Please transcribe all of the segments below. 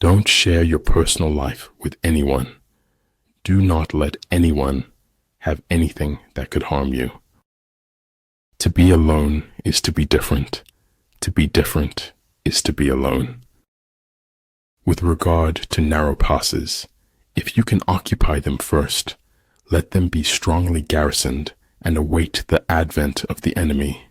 Don't share your personal life with anyone. Do not let anyone have anything that could harm you. To be alone is to be different. To be different is to be alone. With regard to narrow passes, if you can occupy them first, let them be strongly garrisoned and await the advent of the enemy.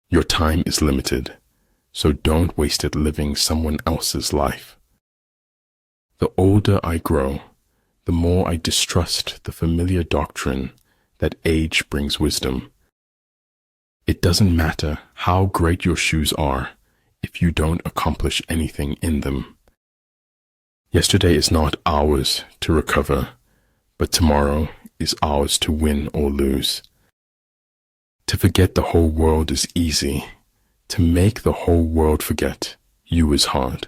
Your time is limited, so don't waste it living someone else's life. The older I grow, the more I distrust the familiar doctrine that age brings wisdom. It doesn't matter how great your shoes are if you don't accomplish anything in them. Yesterday is not ours to recover, but tomorrow is ours to win or lose. To forget the whole world is easy. To make the whole world forget you is hard.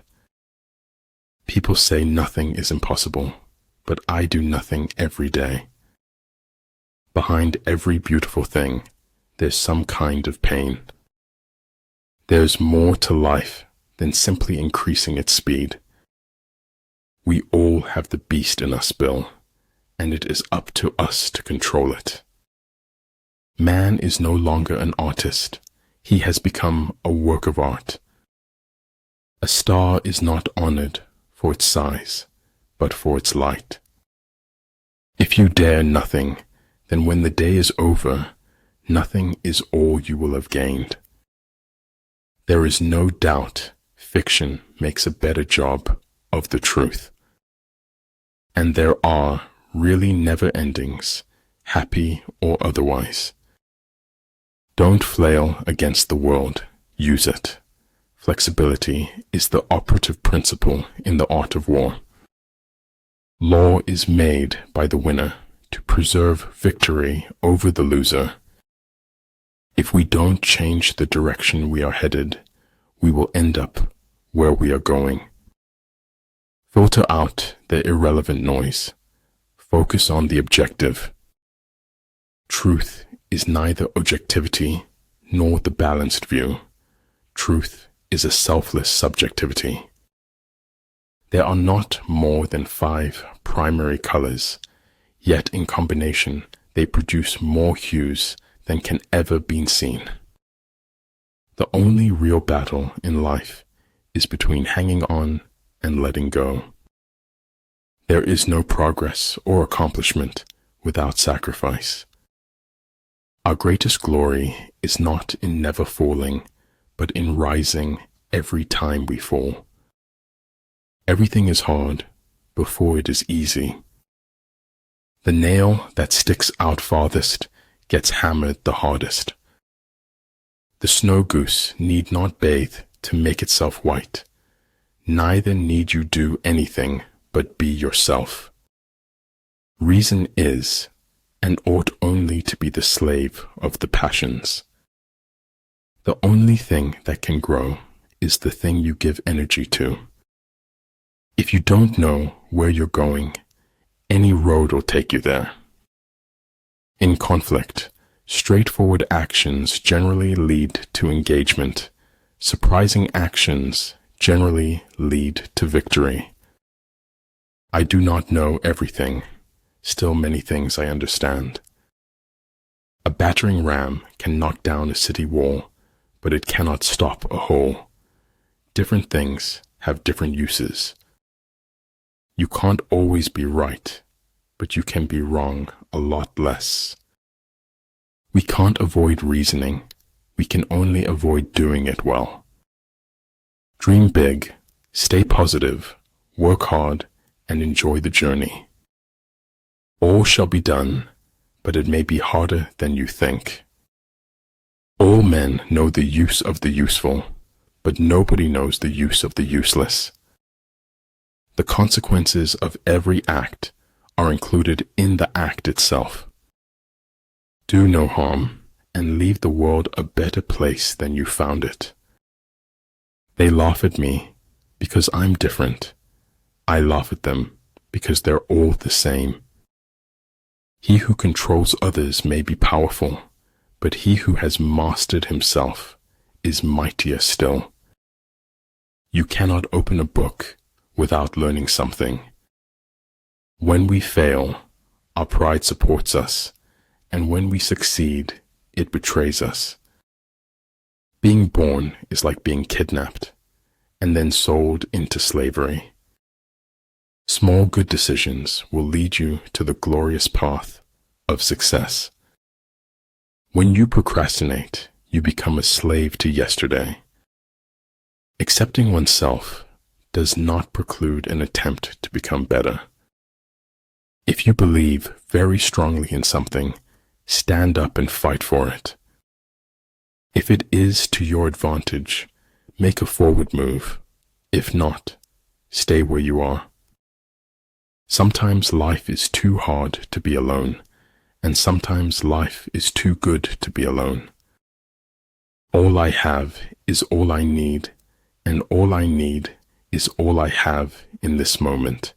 People say nothing is impossible, but I do nothing every day. Behind every beautiful thing, there's some kind of pain. There's more to life than simply increasing its speed. We all have the beast in us, Bill, and it is up to us to control it. Man is no longer an artist. He has become a work of art. A star is not honored for its size, but for its light. If you dare nothing, then when the day is over, nothing is all you will have gained. There is no doubt fiction makes a better job of the truth. And there are really never endings, happy or otherwise. Don't flail against the world, use it. Flexibility is the operative principle in the art of war. Law is made by the winner to preserve victory over the loser. If we don't change the direction we are headed, we will end up where we are going. Filter out the irrelevant noise. Focus on the objective. Truth is neither objectivity nor the balanced view. Truth is a selfless subjectivity. There are not more than 5 primary colors, yet in combination they produce more hues than can ever be seen. The only real battle in life is between hanging on and letting go. There is no progress or accomplishment without sacrifice. Our greatest glory is not in never falling, but in rising every time we fall. Everything is hard before it is easy. The nail that sticks out farthest gets hammered the hardest. The snow goose need not bathe to make itself white. Neither need you do anything but be yourself. Reason is, and ought only to be the slave of the passions. The only thing that can grow is the thing you give energy to. If you don't know where you're going, any road will take you there. In conflict, straightforward actions generally lead to engagement. Surprising actions generally lead to victory. I do not know everything. Still many things I understand. A battering ram can knock down a city wall, but it cannot stop a hole. Different things have different uses. You can't always be right, but you can be wrong a lot less. We can't avoid reasoning. We can only avoid doing it well. Dream big, stay positive, work hard, and enjoy the journey. All shall be done, but it may be harder than you think. All men know the use of the useful, but nobody knows the use of the useless. The consequences of every act are included in the act itself. Do no harm, and leave the world a better place than you found it. They laugh at me because I'm different. I laugh at them because they're all the same. He who controls others may be powerful, but he who has mastered himself is mightier still. You cannot open a book without learning something. When we fail, our pride supports us, and when we succeed, it betrays us. Being born is like being kidnapped and then sold into slavery. Small good decisions will lead you to the glorious path of success. When you procrastinate, you become a slave to yesterday. Accepting oneself does not preclude an attempt to become better. If you believe very strongly in something, stand up and fight for it. If it is to your advantage, make a forward move. If not, stay where you are. Sometimes life is too hard to be alone, and sometimes life is too good to be alone. All I have is all I need, and all I need is all I have in this moment.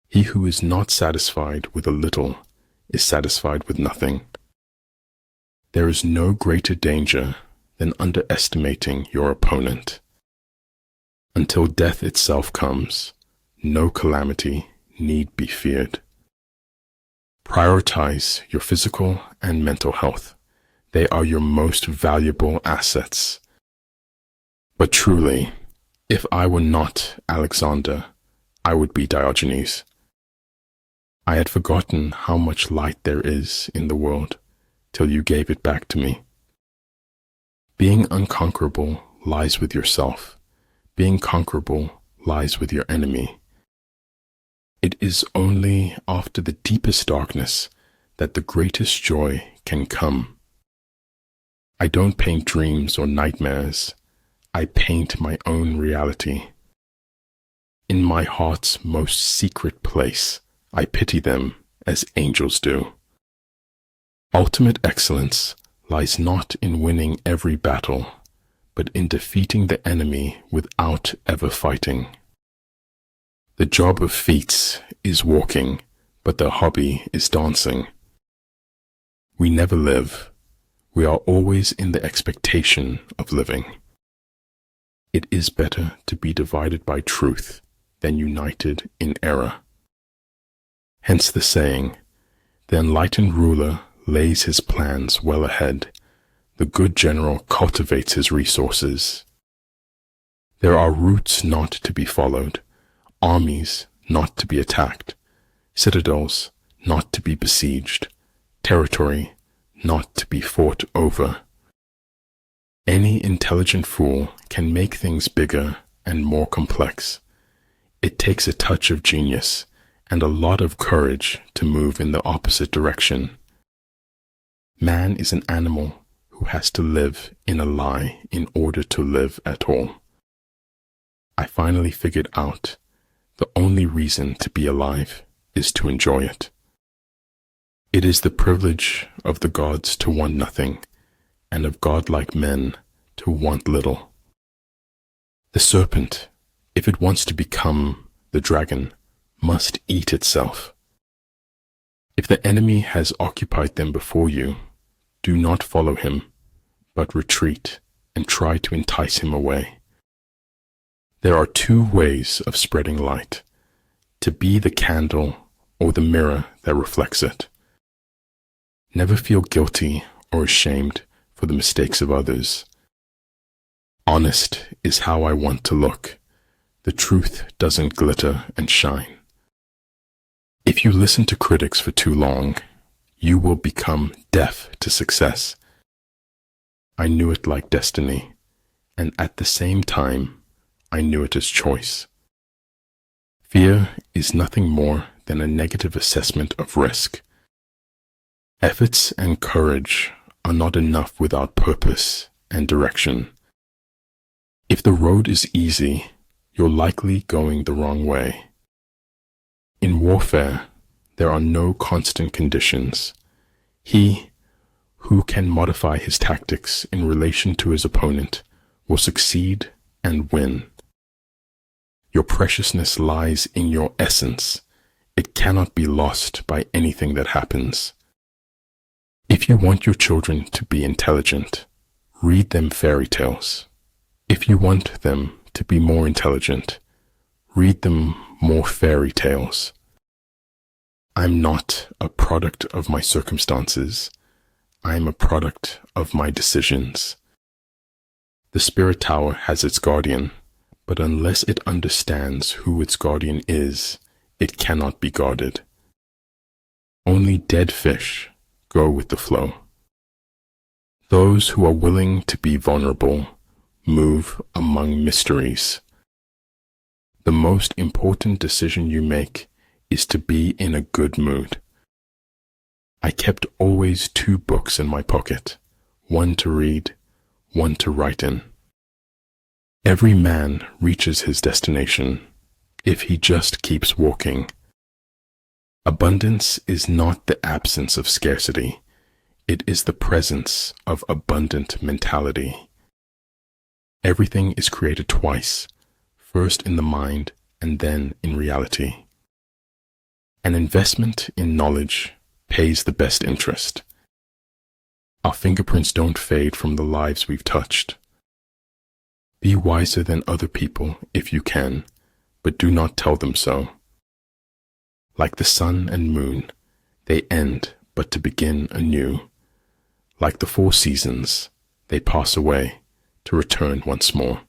He who is not satisfied with a little is satisfied with nothing. There is no greater danger than underestimating your opponent. Until death itself comes, no calamity need be feared. Prioritize your physical and mental health. They are your most valuable assets. But truly, if I were not Alexander, I would be Diogenes. I had forgotten how much light there is in the world till you gave it back to me. Being unconquerable lies with yourself. Being conquerable lies with your enemy. It is only after the deepest darkness that the greatest joy can come. I don't paint dreams or nightmares. I paint my own reality. In my heart's most secret place, I pity them as angels do. Ultimate excellence lies not in winning every battle, but in defeating the enemy without ever fighting. The job of feats is walking, but the hobby is dancing. We never live. We are always in the expectation of living. It is better to be divided by truth than united in error. Hence the saying, the enlightened ruler lays his plans well ahead. The good general cultivates his resources. There are routes not to be followed, armies not to be attacked, citadels not to be besieged, territory not to be fought over. Any intelligent fool can make things bigger and more complex. It takes a touch of genius and a lot of courage to move in the opposite direction. Man is an animal who has to live in a lie in order to live at all. I finally figured out the only reason to be alive is to enjoy it. It is the privilege of the gods to want nothing, and of godlike men to want little. The serpent, if it wants to become the dragon, must eat itself. If the enemy has occupied them before you, do not follow him, but retreat and try to entice him away. There are two ways of spreading light: to be the candle or the mirror that reflects it. Never feel guilty or ashamed for the mistakes of others. Honest is how I want to look. The truth doesn't glitter and shine. If you listen to critics for too long, you will become deaf to success. I knew it like destiny, and at the same time, I knew it as choice. Fear is nothing more than a negative assessment of risk. Efforts and courage are not enough without purpose and direction. If the road is easy, you're likely going the wrong way. In warfare, there are no constant conditions. He who can modify his tactics in relation to his opponent will succeed and win. Your preciousness lies in your essence. It cannot be lost by anything that happens. If you want your children to be intelligent, read them fairy tales. If you want them to be more intelligent, Read them more fairy tales. I'm not a product of my circumstances. I'm a product of my decisions. The spirit tower has its guardian, but unless it understands who its guardian is, it cannot be guarded. Only dead fish go with the flow. Those who are willing to be vulnerable move among mysteries. The most important decision you make is to be in a good mood. I kept always 2 books in my pocket, one to read, one to write in. Every man reaches his destination if he just keeps walking. Abundance is not the absence of scarcity. It is the presence of abundant mentality. Everything is created twice, first in the mind and then in reality. An investment in knowledge pays the best interest. Our fingerprints don't fade from the lives we've touched. Be wiser than other people if you can, but do not tell them so. Like the sun and moon, they end but to begin anew. Like the 4 seasons, they pass away to return once more.